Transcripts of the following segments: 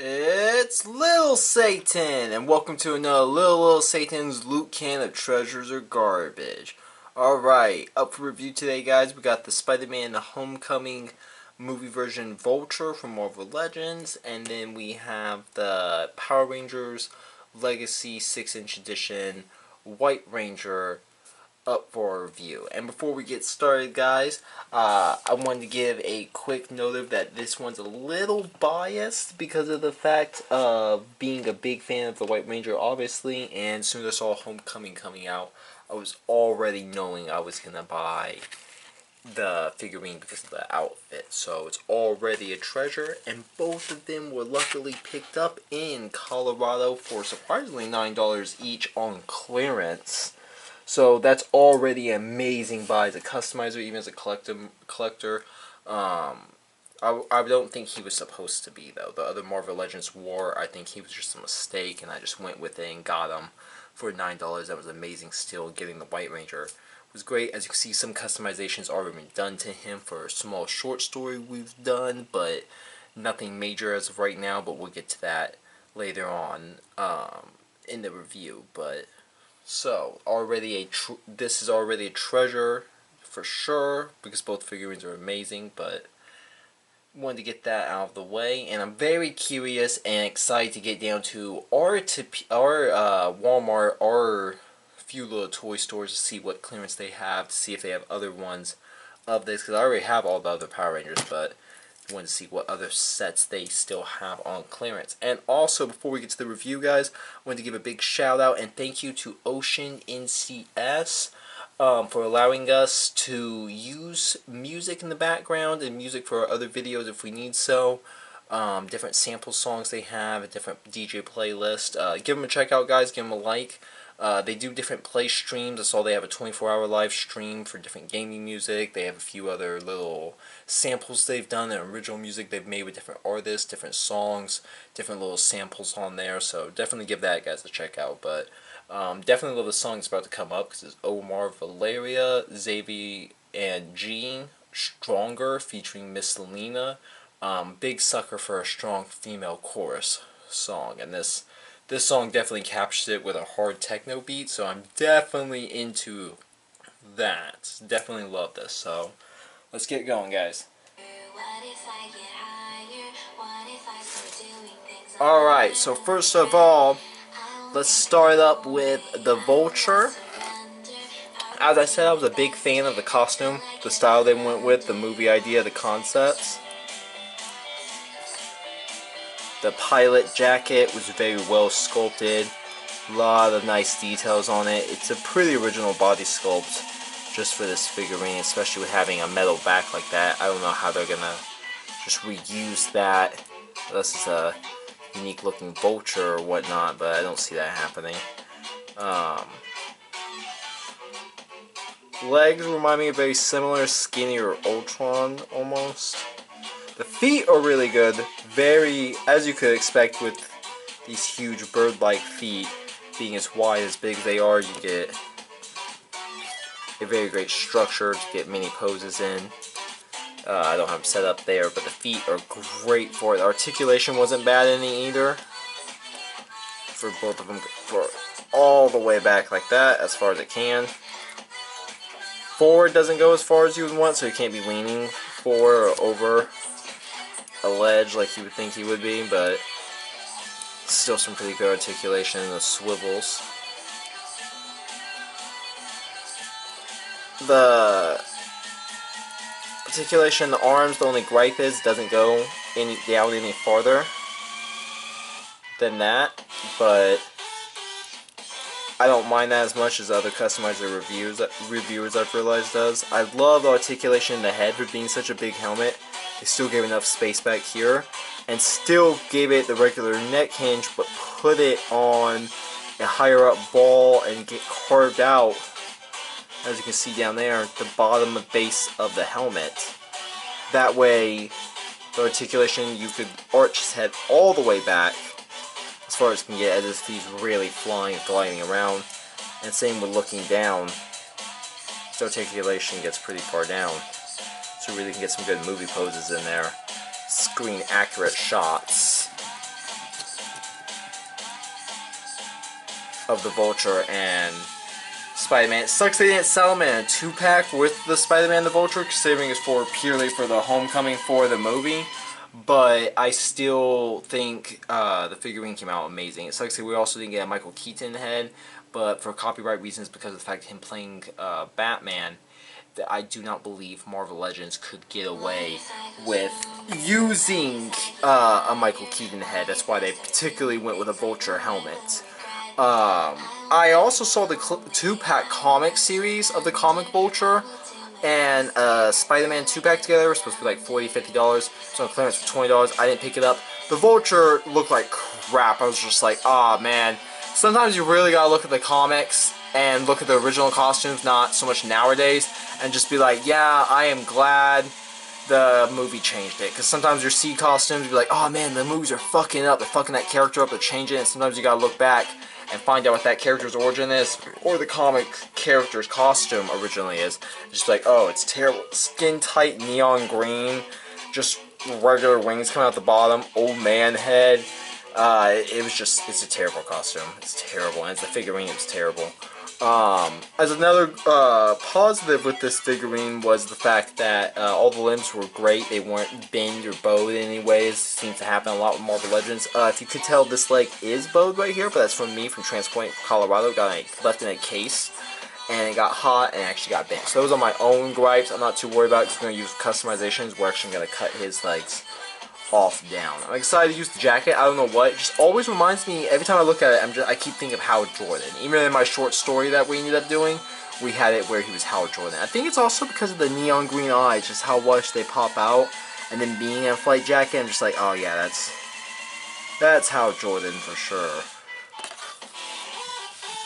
It's Little Satan, and welcome to another Little Satan's Loot Can of Treasures or Garbage. Alright, up for review today, guys. We got the Spider-Man The Homecoming movie version Vulture from Marvel Legends, and then we have the Power Rangers Legacy 6-inch edition White Ranger up for review. And before we get started, guys, I wanted to give a quick note that this one's a little biased because of the fact of being a big fan of the White Ranger, obviously, and as soon as I saw Homecoming coming out, I was already knowing I was going to buy the figurine because of the outfit. So it's already a treasure, and both of them were luckily picked up in Colorado for surprisingly $9 each on clearance. So that's already an amazing buy as a customizer, even as a collector. I don't think he was supposed to be, though. The other Marvel Legends War, I think he was just a mistake, and I just went with it and got him for $9. That was an amazing steal. Getting the White Ranger was great. As you can see, some customizations already been done to him for a small short story we've done, but nothing major as of right now, but we'll get to that later on in the review. But so, this is already a treasure for sure, because both figurines are amazing, but wanted to get that out of the way, and I'm very curious and excited to get down to our Walmart, our few little toy stores to see what clearance they have, to see if they have other ones of this, because I already have all the other Power Rangers, but I wanted to see what other sets they still have on clearance. And also, before we get to the review, guys, I wanted to give a big shout out and thank you to Ocean NCS for allowing us to use music in the background and music for our other videos if we need so. Different sample songs they have, a different DJ playlist. Give them a check out, guys. Give them a like. They do different play streams. I saw they have a 24-hour live stream for different gaming music. They have a few other little samples they've done, and original music they've made with different artists, different songs, different little samples on there. So definitely give that, guys, a check out. But definitely love the song that's about to come up, because it's Omar Valeria, Xavier, and Jean Stronger featuring Miss Selena. Big sucker for a strong female chorus song, and this song definitely captures it with a hard techno beat, so I'm definitely into that. Definitely love this, so let's get going, guys. Alright, so first of all, let's start up with the Vulture. As I said, I was a big fan of the costume, the style they went with, the movie idea, the concepts. The pilot jacket was very well sculpted, a lot of nice details on it. It's a pretty original body sculpt just for this figurine, especially with having a metal back like that. I don't know how they're gonna just reuse that. This is a unique looking Vulture or whatnot, but I don't see that happening. Legs remind me of very similar Skinny or Ultron almost. The feet are really good, very, as you could expect with these huge bird-like feet being as wide as big as they are. You get a very great structure to get many poses in. I don't have them set up there, but the feet are great for it. The articulation wasn't bad in it either, for both of them, for all the way back like that, as far as it can. Forward doesn't go as far as you would want, so you can't be leaning forward or over a ledge like you would think he would be, but still some pretty good articulation in the swivels. The articulation in the arms, the only gripe is, doesn't go down any farther than that, but I don't mind that as much as other customizer reviewers I've realized does. I love the articulation in the head for being such a big helmet. They still gave enough space back here, and still gave it the regular neck hinge, but put it on a higher up ball and get carved out, as you can see down there, at the bottom of base of the helmet. That way, the articulation, you could arch his head all the way back, as far as you can get, as if he's really flying and gliding around. And same with looking down, the articulation gets pretty far down. So really can get some good movie poses in there. Screen accurate shots. of the Vulture and Spider-Man. It sucks they didn't sell them in a 2-pack with the Spider-Man and the Vulture, considering it's purely for the Homecoming for the movie. But I still think the figurine came out amazing. It sucks that we also didn't get a Michael Keaton head, but for copyright reasons, because of the fact of him playing Batman, that I do not believe Marvel Legends could get away with using a Michael Keaton head. That's why they particularly went with a Vulture helmet. I also saw the 2-pack comic series of the comic Vulture and Spider-Man 2-pack together. It was supposed to be like $40–50. So on clearance for $20. I didn't pick it up. The Vulture looked like crap. I was just like, ah, man. Sometimes you really gotta look at the comics and look at the original costumes, not so much nowadays, and just be like, yeah, I am glad the movie changed it. Because sometimes your C costumes, you be like, oh man, the movies are fucking up. They're fucking that character up. They're changing it. And sometimes you gotta look back and find out what that character's origin is, or the comic character's costume originally is. Just like, oh, it's terrible. Skin tight neon green, just regular wings coming out the bottom, old man head. It was just, it's a terrible costume. It's terrible, and as the figurine, it was terrible. As another positive with this figurine was the fact that all the limbs were great. They weren't bent or bowed in any ways. It seems to happen a lot with Marvel Legends. If you could tell, this leg is bowed right here, but that's from me from Transpoint, Colorado. It got left in a case, and it got hot and actually got bent. So those are my own gripes. I'm not too worried about it because we're going to use customizations. We're actually going to cut his legs off down. I'm excited to use the jacket. I don't know what. It just always reminds me, every time I look at it, I keep thinking of Howard Jordan. Even in my short story that we ended up doing, we had it where he was Howard Jordan. I think it's also because of the neon green eyes, just how much they pop out, and then being in a flight jacket, I'm just like, oh yeah, that's Howard Jordan for sure.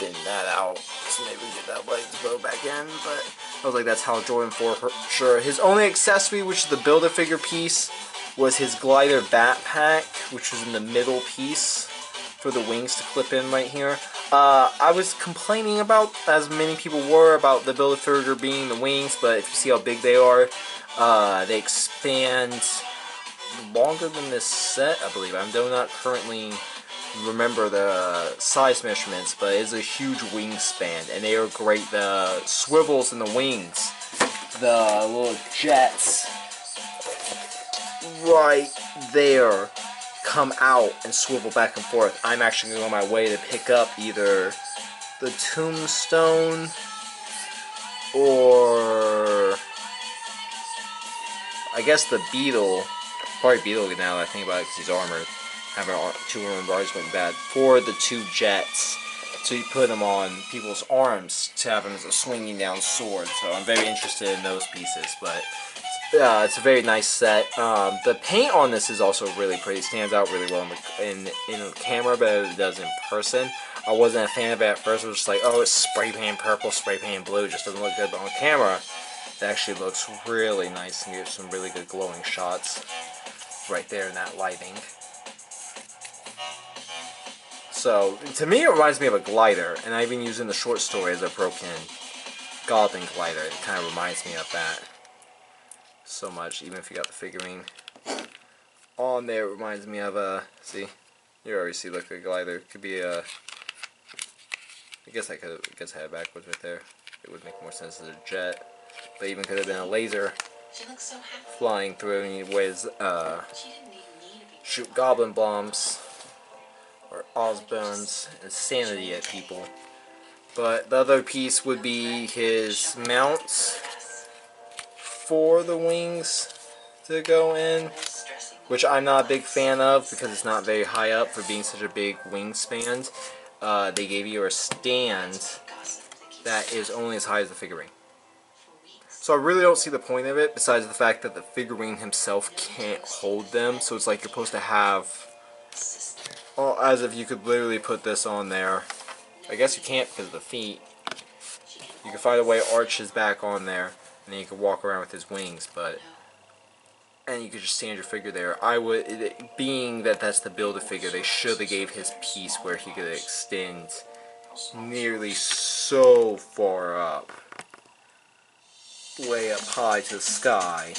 Bend that out, so maybe we get that leg to go back in, but I was like, that's Howard Jordan for sure. His only accessory, which is the Build-A-Figure piece, was his glider backpack, which was in the middle piece for the wings to clip in right here. I was complaining about, as many people were, about the Build-A-Figure being the wings, but if you see how big they are, they expand longer than this set, I believe. I do not currently remember the size measurements, but it's a huge wingspan, and they are great. The swivels in the wings, the little jets right there come out and swivel back and forth. I'm actually going on my way to pick up either the Tombstone or I guess the Beetle. Probably Beetle now that I think about it because he's armored. Having 2 armor bars went bad. For the 2 jets. So you put them on people's arms to have them as a swinging down sword. So I'm very interested in those pieces. But it's a very nice set. The paint on this is also really pretty. It stands out really well in the camera, but it does in person. I wasn't a fan of it at first. I was just like, oh, it's spray paint purple, spray paint blue. It just doesn't look good. But on camera, it actually looks really nice and gives some really good glowing shots right there in that lighting. So, to me, it reminds me of a glider, and I've been using the short story as a broken Goblin glider. It kind of reminds me of that so much, even if you got the figurine on there. It reminds me of a, see, you already see like a glider. It could be a, I guess I had it backwards right there. It would make more sense as a jet, but even could have been a laser flying through and ways shoot goblin bombs or Osborn's insanity at people. But the other piece would be his mounts for the wings to go in, which I'm not a big fan of because it's not very high up for being such a big wingspan. They gave you a stand that is only as high as the figurine. So I really don't see the point of it, besides the fact that the figurine himself can't hold them. So it's like you're supposed to have, well, as if you could literally put this on there. I guess you can't because of the feet. You can find a way to arch his back on there, and then you can walk around with his wings, but, and you could just stand your figure there. I would, being that that's the Build-A-Figure, they should have gave his piece where he could extend nearly so far up, way up high to the sky.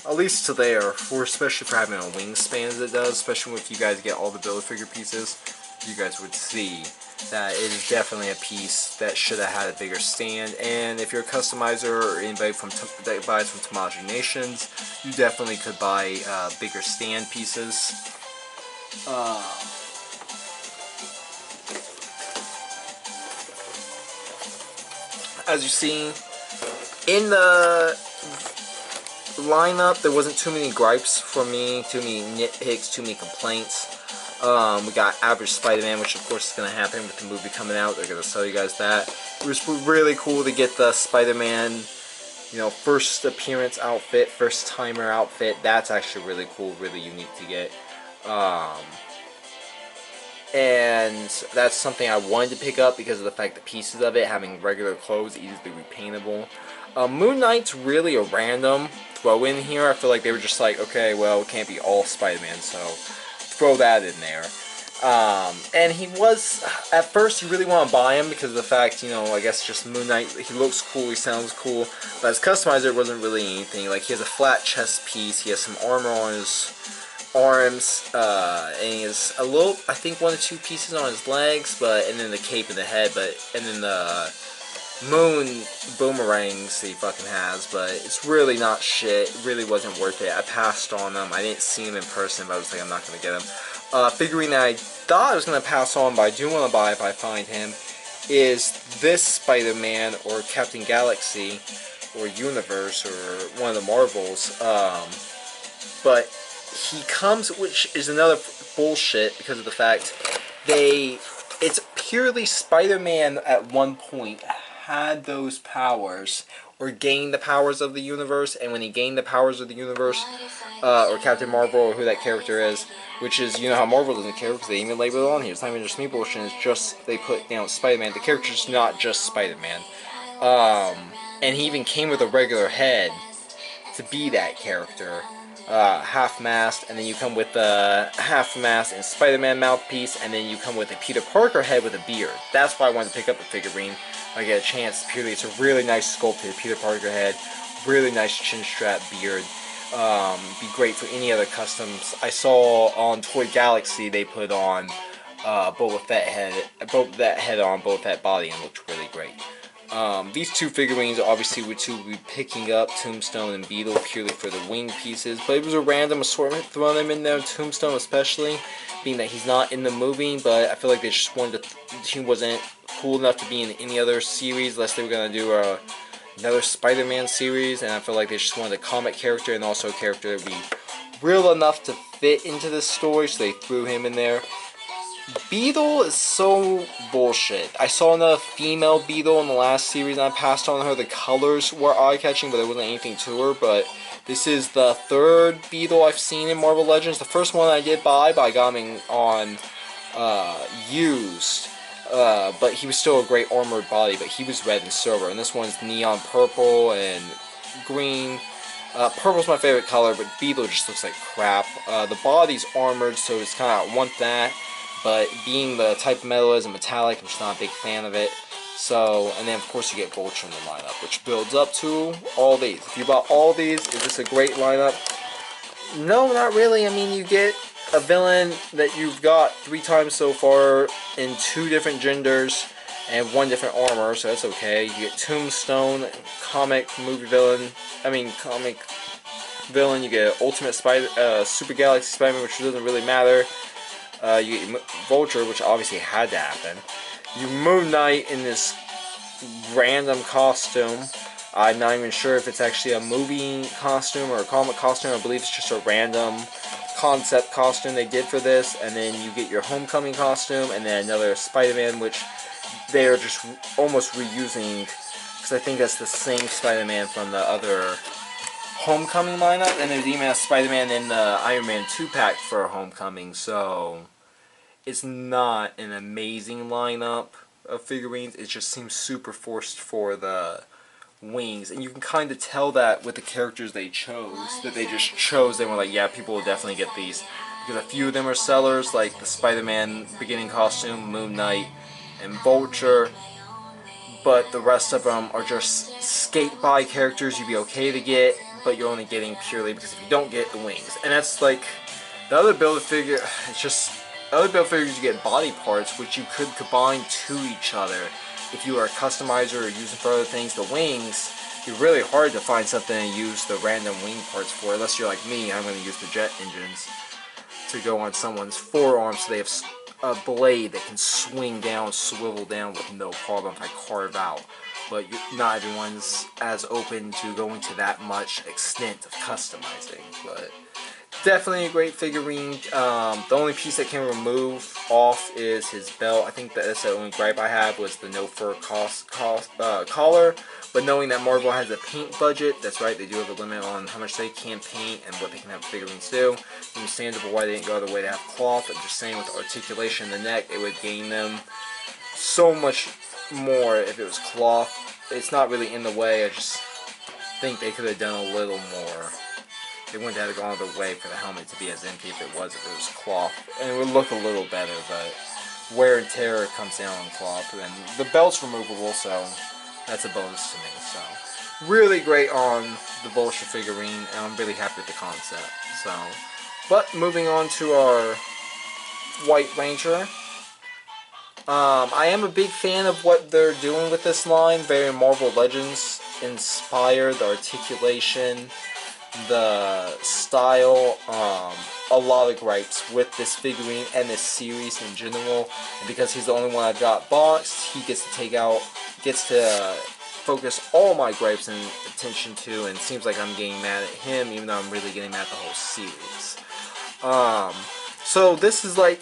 At least to there, for especially for having a wingspan as it does, especially if you guys get all the Build-A-Figure pieces, you guys would see that is definitely a piece that should have had a bigger stand. And if you're a customizer or anybody that buys from Tamaji Nations, you definitely could buy bigger stand pieces. As you see, in the lineup, there wasn't too many gripes from me, too many nitpicks, too many complaints. We got average Spider-Man, which of course is going to happen with the movie coming out. They're going to tell you guys that. It was really cool to get the Spider-Man, you know, first appearance outfit, first timer outfit. That's actually really cool, really unique to get. And that's something I wanted to pick up because of the fact that pieces of it having regular clothes, easily repaintable. Moon Knight's really a random throw in here. I feel like they were just like, okay, well, it can't be all Spider-Man, so throw that in there. And he was, at first you really want to buy him because of the fact, you know, I guess just Moon Knight, he looks cool, he sounds cool, but as customizer it wasn't really anything. Like, he has a flat chest piece, he has some armor on his arms, and he has a little, I think 1 or 2 pieces on his legs, and then the cape and the head, and then the moon boomerangs he fucking has, but it's really not shit. It really wasn't worth it. I passed on them. I didn't see him in person, but I was like, I'm not going to get him. Figurine that I thought I was going to pass on, but I do want to buy if I find him, is this Spider-Man, or Captain Galaxy, or Universe, or one of the Marvels, but he comes, which is another bullshit, because of the fact it's purely Spider-Man at one point had those powers, or gained the powers of the universe, and when he gained the powers of the universe, or Captain Marvel, or who that character is, which is, you know how Marvel doesn't care, because they even label it on here, it's not even just me bullshit, it's just, they put down Spider-Man, the character's not just Spider-Man, and he even came with a regular head to be that character, half-mast, and then you come with the half-mast and Spider-Man mouthpiece, and then you come with a Peter Parker head with a beard. That's why I wanted to pick up the figurine. I get a chance. Purely, it's a really nice sculpted Peter Parker head, really nice chin strap beard. Be great for any other customs. I saw on Toy Galaxy they put on Boba Fett head on Boba Fett body and looked really great. These two figurines obviously would be picking up Tombstone and Beetle purely for the wing pieces, but it was a random assortment throwing them in there, Tombstone especially, being that he's not in the movie, but I feel like they just wanted he wasn't cool enough to be in any other series unless they were going to do another Spider-Man series, and I feel like they just wanted a comic character and also a character that would be real enough to fit into this story, so they threw him in there. Beetle is so bullshit. I saw another female Beetle in the last series and I passed on her. The colors were eye-catching, but there wasn't anything to her. But this is the third Beetle I've seen in Marvel Legends. The first one I did buy, but I got him on used. But he was still a great armored body, but he was red and silver. And this one's neon purple and green. Purple's my favorite color, but Beetle just looks like crap. The body's armored, so it's kind of, I want that. But being the type of metal is a metallic, I'm just not a big fan of it. So, and then of course you get Vulture in the lineup, which builds up to all these. If you bought all these, is this a great lineup? No, not really. I mean, you get a villain that you've got 3 times so far in 2 different genders and 1 different armor, so that's okay. You get Tombstone, comic villain. You get Ultimate Super Galaxy Spider-Man, which doesn't really matter. You get Vulture, which obviously had to happen. You Moon Knight in this random costume. I'm not even sure if it's actually a movie costume or a comic costume. I believe it's just a random concept costume they did for this. And then you get your Homecoming costume, and then another Spider-Man, which they're just almost reusing, because I think that's the same Spider-Man from the other Homecoming lineup, and there's even a Spider-Man in the Iron Man 2-pack for Homecoming, so it's not an amazing lineup of figurines. It just seems super forced for the wings, and you can kind of tell that with the characters they chose, that they just chose, they were like, yeah, people will definitely get these, because a few of them are sellers, like the Spider-Man beginning costume, Moon Knight, and Vulture. But the rest of them are just skate-by characters you'd be okay to get, but you're only getting purely because if you don't get the wings. And that's like, the other Build-A-Figure, it's just, Other build figures you get body parts, which you could combine to each other. If you are a customizer or use them for other things, the wings, it's really hard to find something to use the random wing parts for, unless you're like me. I'm going to use the jet engines to go on someone's forearm so they have a blade that can swing down, swivel down with no problem if I carve out. But not everyone's as open to going to that much extent of customizing. But definitely a great figurine. The only piece that can remove off is his belt. I think that's the only gripe I had was the no fur collar. But knowing that Marvel has a paint budget, that's right, they do have a limit on how much they can paint and what they can have figurines do. It's understandable why they didn't go the way to have cloth. I'm just saying with articulation in the neck, it would gain them so much more if it was cloth. It's not really in the way, I just think they could have done a little more. They wouldn't have gone the way for the helmet to be as empty if it was cloth. And it would look a little better, but wear and tear comes down on cloth. And the belt's removable, so that's a bonus to me. So really great on the Vulture figurine, and I'm really happy with the concept. So, but moving on to our White Ranger. I am a big fan of what they're doing with this line. Very Marvel Legends inspired. The articulation, the style, a lot of gripes with this figurine and this series in general. And because he's the only one I've got boxed, he gets to focus all my gripes and attention to, and it seems like I'm getting mad at him, even though I'm really getting mad at the whole series. So this is like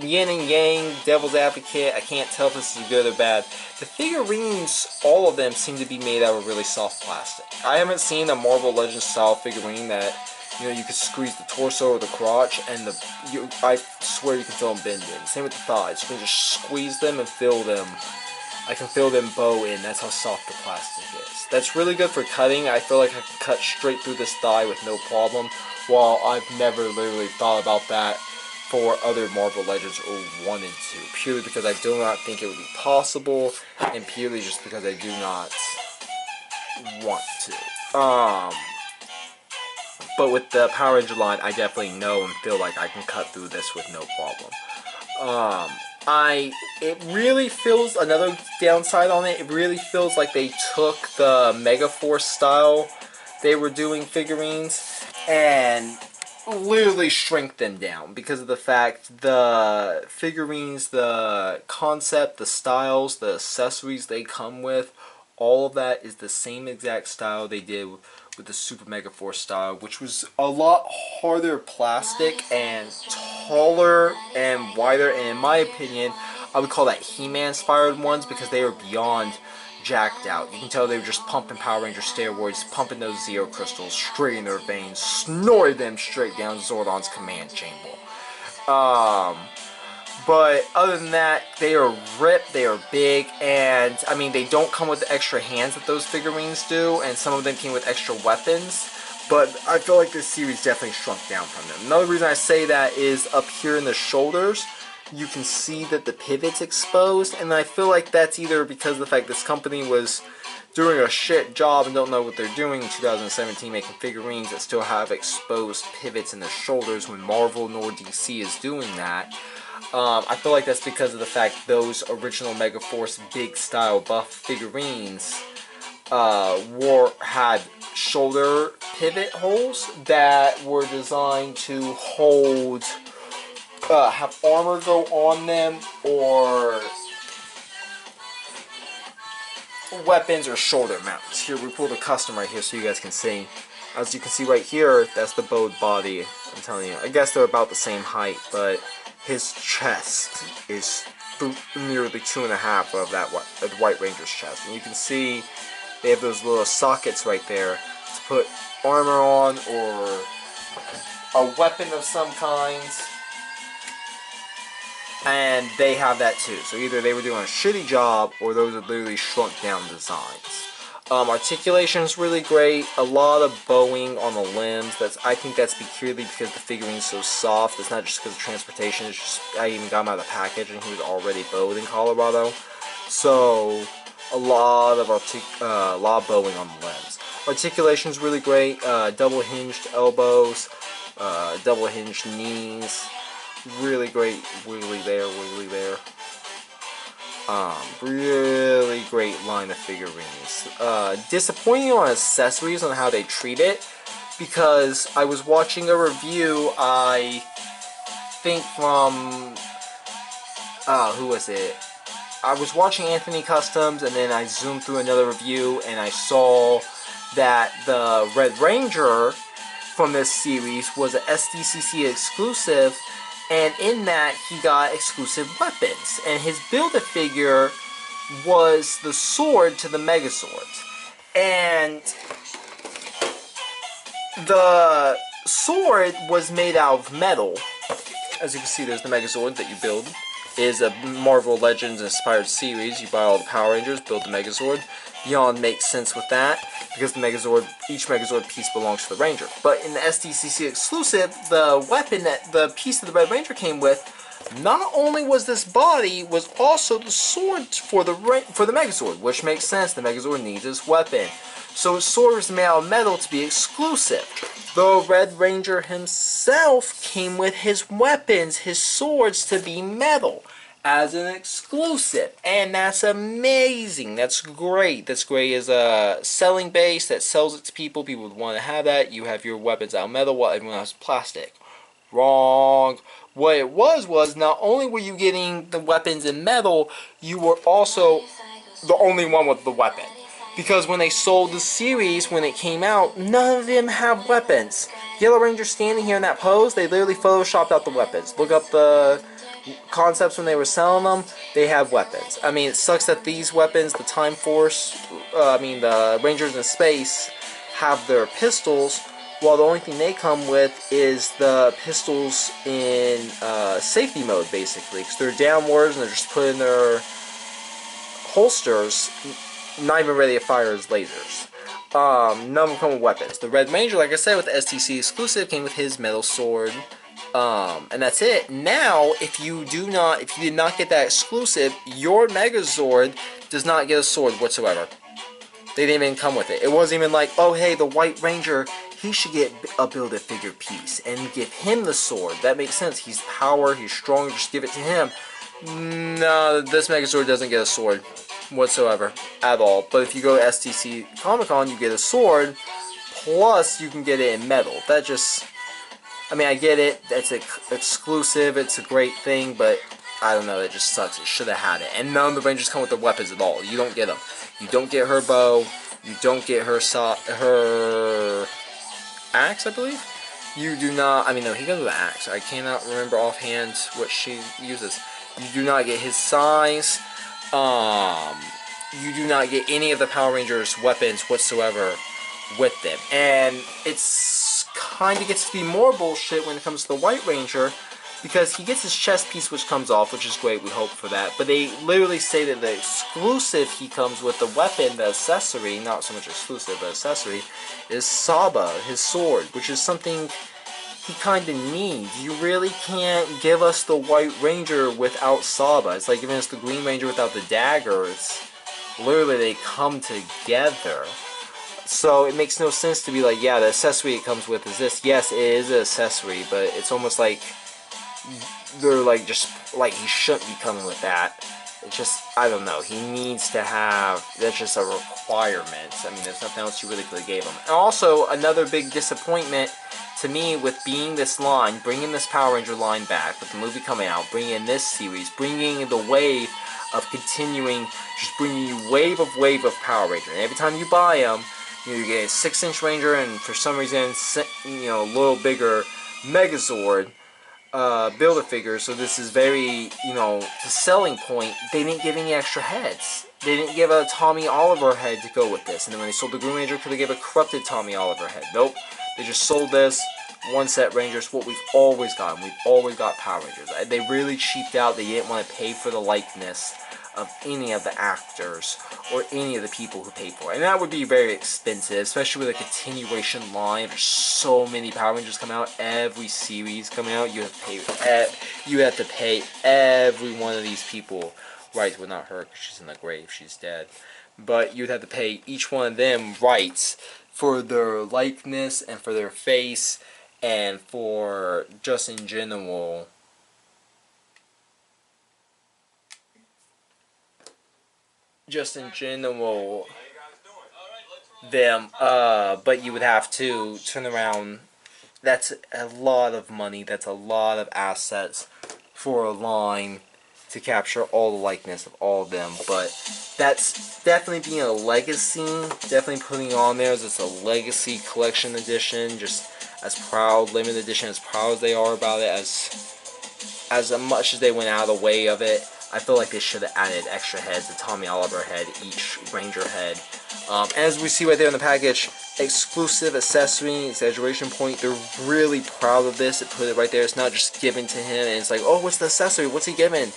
yin and yang, devil's advocate. I can't tell if this is good or bad. The figurines, all of them seem to be made out of really soft plastic. I haven't seen a Marvel Legends style figurine that, you know, you could squeeze the torso or the crotch and I swear you can feel them bending. Same with the thighs. You can just squeeze them and feel them. I can feel them bow in. That's how soft the plastic is. That's really good for cutting. I feel like I can cut straight through this thigh with no problem, while I've never literally thought about that for other Marvel Legends or wanted to, purely because I do not think it would be possible, and purely just because I do not want to. But with the Power Ranger line, I definitely know and feel like I can cut through this with no problem. It really feels, another downside on it, it really feels like they took the Megaforce style they were doing figurines and literally shrink them down because of the fact the figurines, the concept, the styles, the accessories they come with, all of that is the same exact style they did with the Super Megaforce style, which was a lot harder plastic and taller and wider, and in my opinion I would call that He-Man inspired ones because they were beyond jacked out. You can tell they were just pumping Power Ranger steroids, pumping those Zeo crystals straight in their veins, snorted them straight down Zordon's command chamber. But other than that, they are ripped, they are big, and I mean, they don't come with the extra hands that those figurines do, and some of them came with extra weapons, but I feel like this series definitely shrunk down from them. Another reason I say that is up here in the shoulders, you can see that the pivot's exposed, and I feel like that's either because of the fact this company was doing a shit job and don't know what they're doing in 2017 making figurines that still have exposed pivots in the shoulders when Marvel nor DC is doing that. I feel like that's because of the fact those original Megaforce big style buff figurines had shoulder pivot holes that were designed to hold, have armor go on them or weapons or shoulder mounts. Here we pulled a custom right here so you guys can see. As you can see right here, that's the bowed body. I'm telling you, I guess they're about the same height, but his chest is nearly 2.5 of that the White Ranger's chest. And you can see they have those little sockets right there to put armor on or a weapon of some kind. And they have that too. So either they were doing a shitty job or those are literally shrunk down designs. Articulation is really great. A lot of bowing on the limbs. I think that's purely because the figurine's so soft. It's not just because of transportation. It's just I even got him out of the package and he was already bowed in Colorado. So a lot of bowing on the limbs. Articulation is really great. Double hinged elbows, double hinged knees. Really great wiggly there, wiggly there. Really great line of figurines. Disappointing on accessories on how they treat it, because I was watching a review, I think from, who was it? I was watching Anthony Customs, and then I zoomed through another review, and I saw that the Red Ranger from this series was an SDCC exclusive, and in that he got exclusive weapons. And his Build-A-Figure was the sword to the Megazord. And the sword was made out of metal. As you can see, there's the Megazord that you build. It is a Marvel Legends inspired series. You buy all the Power Rangers, build the Megazord. Yawn makes sense with that, because the Megazord, each Megazord piece belongs to the Ranger. But in the SDCC exclusive, the weapon that the piece that the Red Ranger came with, not only was this body, was also the sword for the Megazord, which makes sense. The Megazord needs this weapon. So his sword was made out of metal to be exclusive. The Red Ranger himself came with his weapons, his swords, to be metal as an exclusive. And that's amazing. That's great. That's great as a selling base that sells it to people. People would want to have that. You have your weapons out of metal while everyone else is plastic. Wrong. What it was not only were you getting the weapons in metal, you were also the only one with the weapon. Because when they sold the series, when it came out, none of them have weapons. Yellow Ranger standing here in that pose, they literally photoshopped out the weapons. Look up the concepts when they were selling them, they have weapons. I mean, it sucks that these weapons, the Time Force, the Rangers in Space, have their pistols, while the only thing they come with is the pistols in safety mode, basically. Because they're downwards and they're just put in their holsters, not even ready to fire as lasers. None of them come with weapons. The Red Ranger, like I said, with the STC exclusive, came with his metal sword. And that's it. Now, if you did not get that exclusive, your Megazord does not get a sword whatsoever. They didn't even come with it. It wasn't even like, oh hey, the White Ranger, he should get a Build-A-Figure piece and give him the sword. That makes sense. He's power, he's strong, just give it to him. No, this Megazord doesn't get a sword whatsoever at all. But if you go to STC Comic-Con, you get a sword, plus you can get it in metal. That just, I mean, I get it, it's exclusive, it's a great thing, but I don't know, it just sucks. It should have had it. And none of the Rangers come with their weapons at all. You don't get them. You don't get her bow, you don't get her axe, I believe? You do not, I mean, no, he goes with an axe. I cannot remember offhand what she uses. You do not get his size. You do not get any of the Power Rangers' weapons whatsoever with them. And it's kind of gets to be more bullshit when it comes to the White Ranger, because he gets his chest piece, which comes off, which is great, we hope for that. But they literally say that the exclusive he comes with, the weapon, the accessory, not so much exclusive, but accessory, is Saba, his sword, which is something he kind of needs. You really can't give us the White Ranger without Saba. It's like giving us the Green Ranger without the dagger. It's literally, they come together. So it makes no sense to be like, yeah, the accessory it comes with is this. Yes, it is an accessory, but it's almost like they're like, just like, he shouldn't be coming with that. It's just, I don't know, he needs to have, that's just a requirement. I mean, there's nothing else you really could have gave him. And also, another big disappointment to me with being this line, bringing this Power Ranger line back, with the movie coming out, bringing in this series, bringing the wave of continuing, just bringing you wave of Power Ranger. And every time you buy them, you get a 6-inch Ranger, and for some reason, a little bigger Megazord. Build-A-Figure, so this is very, the selling point. They didn't give any extra heads. They didn't give a Tommy Oliver head to go with this. And then when they sold the Green Ranger, could they give a corrupted Tommy Oliver head? Nope. They just sold this one set Rangers, what we've always gotten. We've always got Power Rangers. They really cheaped out. They didn't want to pay for the likeness of any of the actors or any of the people who paid for it. And that would be very expensive, especially with a continuation line. There's so many Power Rangers coming out, every series coming out. You have to pay every one of these people. Right, well, not her, because she's in the grave, she's dead. But you'd have to pay each one of them rights for their likeness and for their face and for just in general just in general them, but you would have to turn around. That's a lot of money, that's a lot of assets for a line to capture all the likeness of all of them, but that's definitely being a legacy, definitely putting on there as it's a legacy collection edition, just as proud, limited edition, as proud as they are about it, as much as they went out of the way of it. I feel like they should have added extra heads, a Tommy Oliver head, each Ranger head. As we see right there in the package, exclusive accessory, exaggeration point. They're really proud of this. They put it right there. It's not just given to him, and it's like, oh, what's the accessory? What's he giving?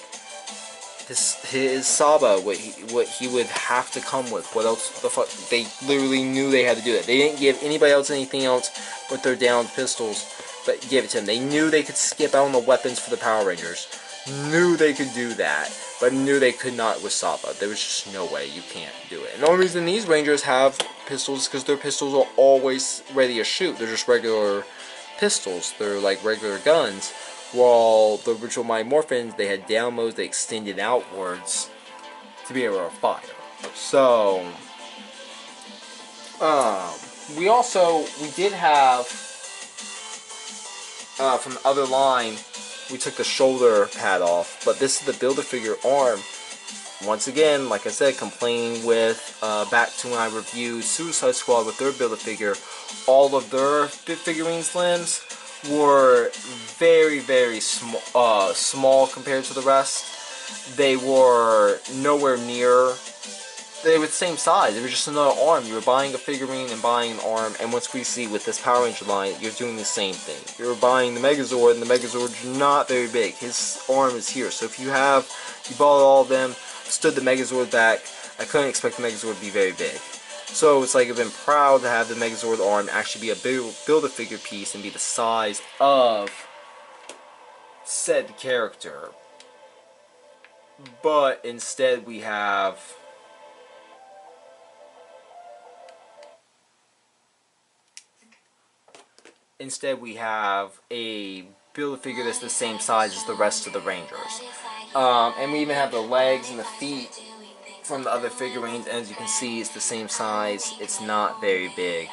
His Saba, what he would have to come with. What else the fuck? They literally knew they had to do that. They didn't give anybody else anything else but their downed pistols, but give it to him. They knew they could skip out on the weapons for the Power Rangers. Knew they could do that, but knew they could not with Saba. There was just no way. You can't do it. And the only reason these Rangers have pistols is because their pistols are always ready to shoot. They're just regular pistols. They're like regular guns. While the original Mighty Morphins, they had down modes, they extended outwards to be able to fire. So, we did have, from the other line, we took the shoulder pad off, but this is the Build-A-Figure arm. Once again, like I said, complaining with, back to when I reviewed Suicide Squad with their Build-A-Figure, all of their figurines limbs were very, very small compared to the rest. They were nowhere near, they were the same size. They were just another arm. You were buying a figurine and buying an arm, and once we see with this Power Ranger line, you're doing the same thing. You're buying the Megazord, and the Megazord's not very big. His arm is here, so if you bought all of them, stood the Megazord back, I couldn't expect the Megazord to be very big. So it's like I've been proud to have the Megazord arm actually be a Build-A-Figure piece and be the size of said character. But instead we have a Build-A-Figure that's the same size as the rest of the Rangers. And we even have the legs and the feet from the other figurines. As you can see, it's the same size. It's not very big.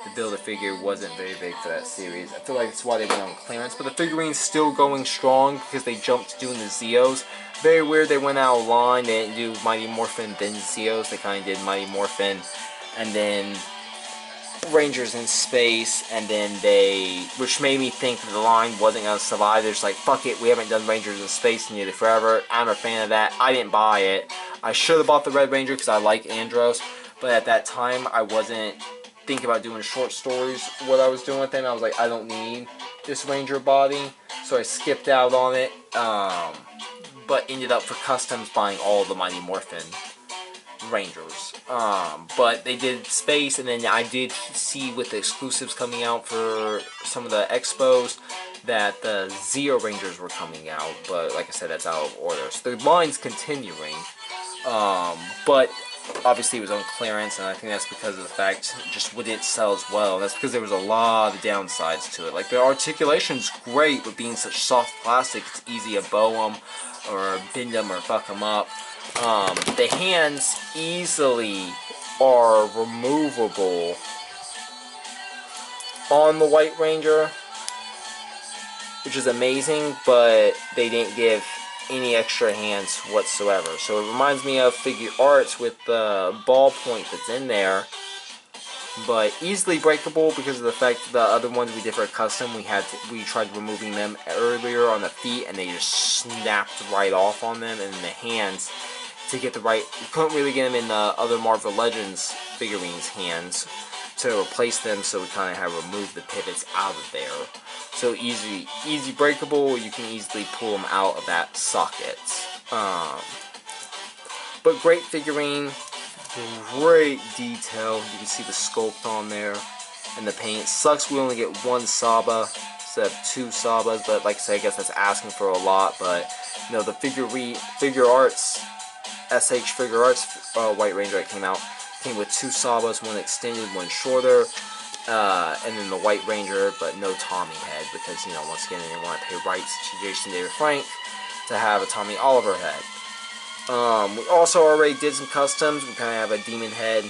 The Build-A-Figure wasn't very big for that series. I feel like that's why they went on clearance. But the figurine's still going strong because they jumped doing the Zeos. Very weird they went out of line. They didn't do Mighty Morphin then Zeos. They kind of did Mighty Morphin and then Rangers in Space, and then which made me think that the line wasn't going to survive. They're just like, fuck it, we haven't done Rangers in Space nearly forever. I'm a fan of that. I didn't buy it. I should have bought the Red Ranger because I like Andros, but at that time I wasn't thinking about doing short stories. What I was doing with him, I was like, I don't need this Ranger body, so I skipped out on it, but ended up for customs buying all the Mighty Morphin Rangers. But they did Space, and then I did see with the exclusives coming out for some of the expos that the Zeo Rangers were coming out, but like I said, that's out of order. So the line's continuing, but obviously it was on clearance, and I think that's because of the fact it just wouldn't sell as well. That's because there was a lot of downsides to it. Like, the articulation's great, but being such soft plastic, it's easy to bow them or bend them or fuck them up. The hands easily are removable on the White Ranger, which is amazing, but they didn't give any extra hands whatsoever. So it reminds me of Figure Arts with the ballpoint that's in there, but easily breakable because of the fact that the other ones we did for a custom, we tried removing them earlier on the feet, and they just snapped right off on them, and the hands, to get the right, you couldn't really get them in the other Marvel Legends figurines hands to replace them, so we kind of had to remove the pivots out of there. So easy breakable, you can easily pull them out of that socket. But great figurine, great detail. You can see the sculpt on there and the paint. Sucks we only get one Saba instead of two Sabas, but like I said, I guess that's asking for a lot. But you know, the Figure Arts White Ranger that came out came with two Sabas, one extended, one shorter, and then the White Ranger, but no Tommy head, because, you know, once again, they didn't want to pay rights to Jason David Frank to have a Tommy Oliver head. We also already did some customs. We kind of have a demon head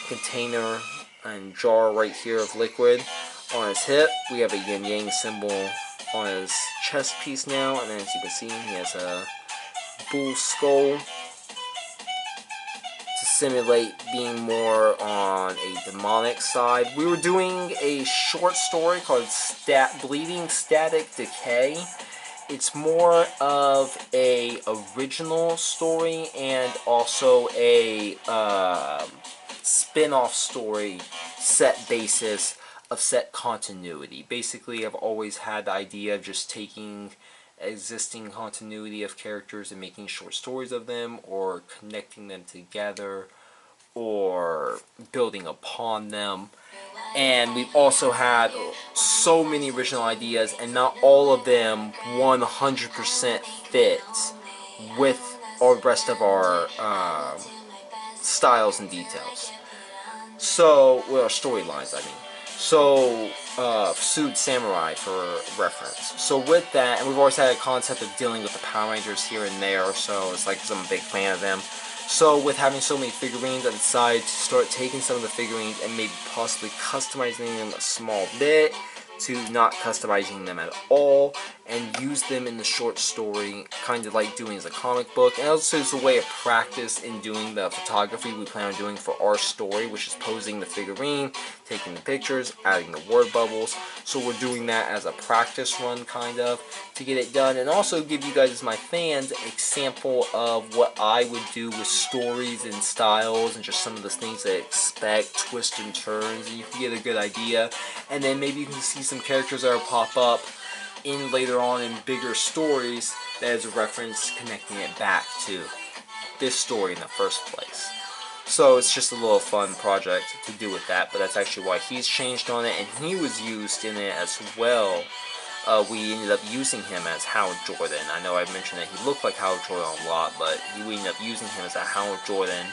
container and jar right here of liquid on his hip. We have a yin yang symbol on his chest piece now, and then as you can see, he has a bull skull to simulate being more on a demonic side. We were doing a short story called Bleeding Static Decay. It's more of a original story and also a spin-off story set basis of set continuity. Basically, I've always had the idea of just taking existing continuity of characters and making short stories of them, or connecting them together, or building upon them. And we've also had so many original ideas, and not all of them 100% fit with all the rest of our styles and details. So, well, storylines, I mean. So, Sued Samurai for reference. So with that, and we've always had a concept of dealing with the Power Rangers here and there, so it's like I'm a big fan of them. So with having so many figurines, I decided to start taking some of the figurines and maybe possibly customizing them a small bit, to not customizing them at all, and use them in the short story, kind of like doing as a comic book. And also it's a way of practice in doing the photography we plan on doing for our story, which is posing the figurine, taking the pictures, adding the word bubbles. So we're doing that as a practice run, kind of, to get it done, and also give you guys, as my fans, a sample of what I would do with stories and styles, and just some of the things that expect twists and turns, and you can get a good idea. And then maybe you can see some characters that will pop up in later on in bigger stories that is a reference, connecting it back to this story in the first place. So it's just a little fun project to do with that, but that's actually why he's changed on it, and he was used in it as well. We ended up using him as Howard Jordan. I know I mentioned that he looked like Howard Jordan a lot, but we ended up using him as a Howard Jordan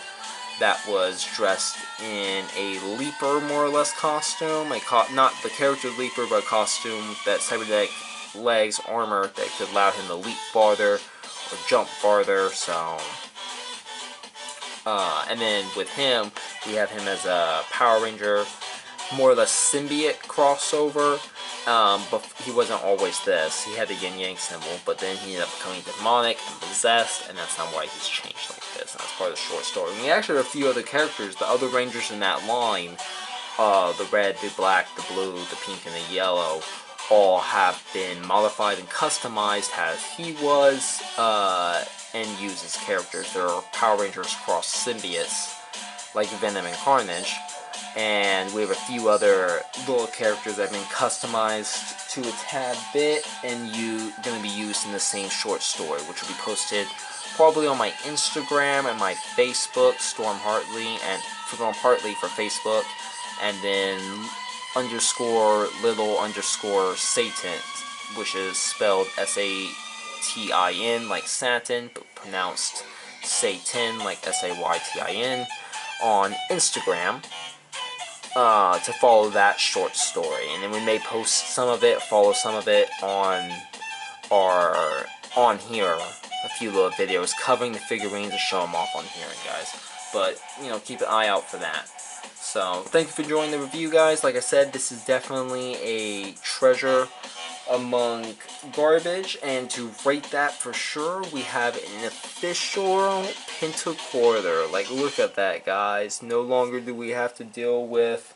that was dressed in a Leaper, more or less, costume. Not the character Leaper, but a costume that cybernetic legs, armor that could allow him to leap farther or jump farther. So, and then with him, we have him as a Power Ranger, more or less symbiote crossover. But he wasn't always this. He had the yin yang symbol, but then he ended up becoming demonic and possessed, and that's not why he's changed like this. And that's part of the short story. And we actually have a few other characters, the other Rangers in that line, the red, the black, the blue, the pink, and the yellow, all have been modified and customized as he was, and used as characters. There are Power Rangers cross symbiotes, like Venom and Carnage. And we have a few other little characters that have been customized to a tad bit, and going to be used in the same short story, which will be posted probably on my Instagram and my Facebook, Storm Hartley, and Storm Hartley for Facebook, and then _little_Satan, which is spelled SATIN, like satin, but pronounced Satan, like SAYTIN, on Instagram. To follow that short story, and then we may post some of it, follow some of it on here, a few little videos covering the figurines to show them off on here, guys. But you know, keep an eye out for that. So thank you for joining the review, guys. Like I said, this is definitely a treasure among garbage, and to rate that for sure, we have an official pentacorder. Like, look at that, guys. No longer do we have to deal with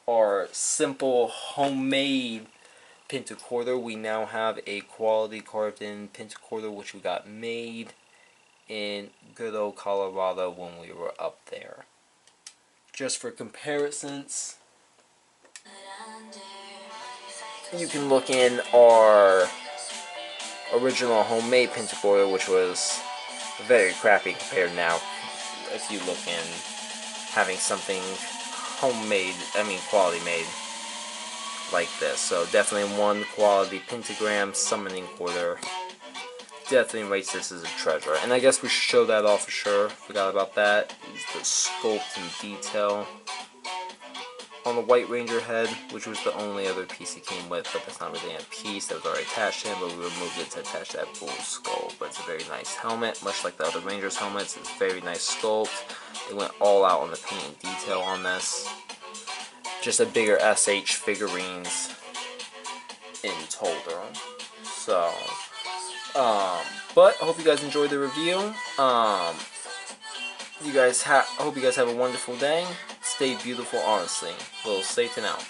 our simple homemade pentacorder. We now have a quality carved in pentacorder, which we got made in good old Colorado when we were up there. Just for comparisons, you can look in our original homemade pentacorder, which was very crappy compared now. If you look in having something homemade, I mean quality made, like this. So definitely one quality pentagram summoning quarter. Definitely rates this as a treasure. And I guess we should show that off for sure. Forgot about that. Is the sculpt and detail. on the White Ranger head, which was the only other piece he came with, but that's not really a piece that was already attached to him, but we removed it to attach that bull skull. But it's a very nice helmet, much like the other Rangers helmets. It's a very nice sculpt. They went all out on the paint and detail on this. Just a bigger SH figurines in total. So, but I hope you guys enjoyed the review. I hope you guys have a wonderful day. Stay beautiful, honestly. Little Satan out.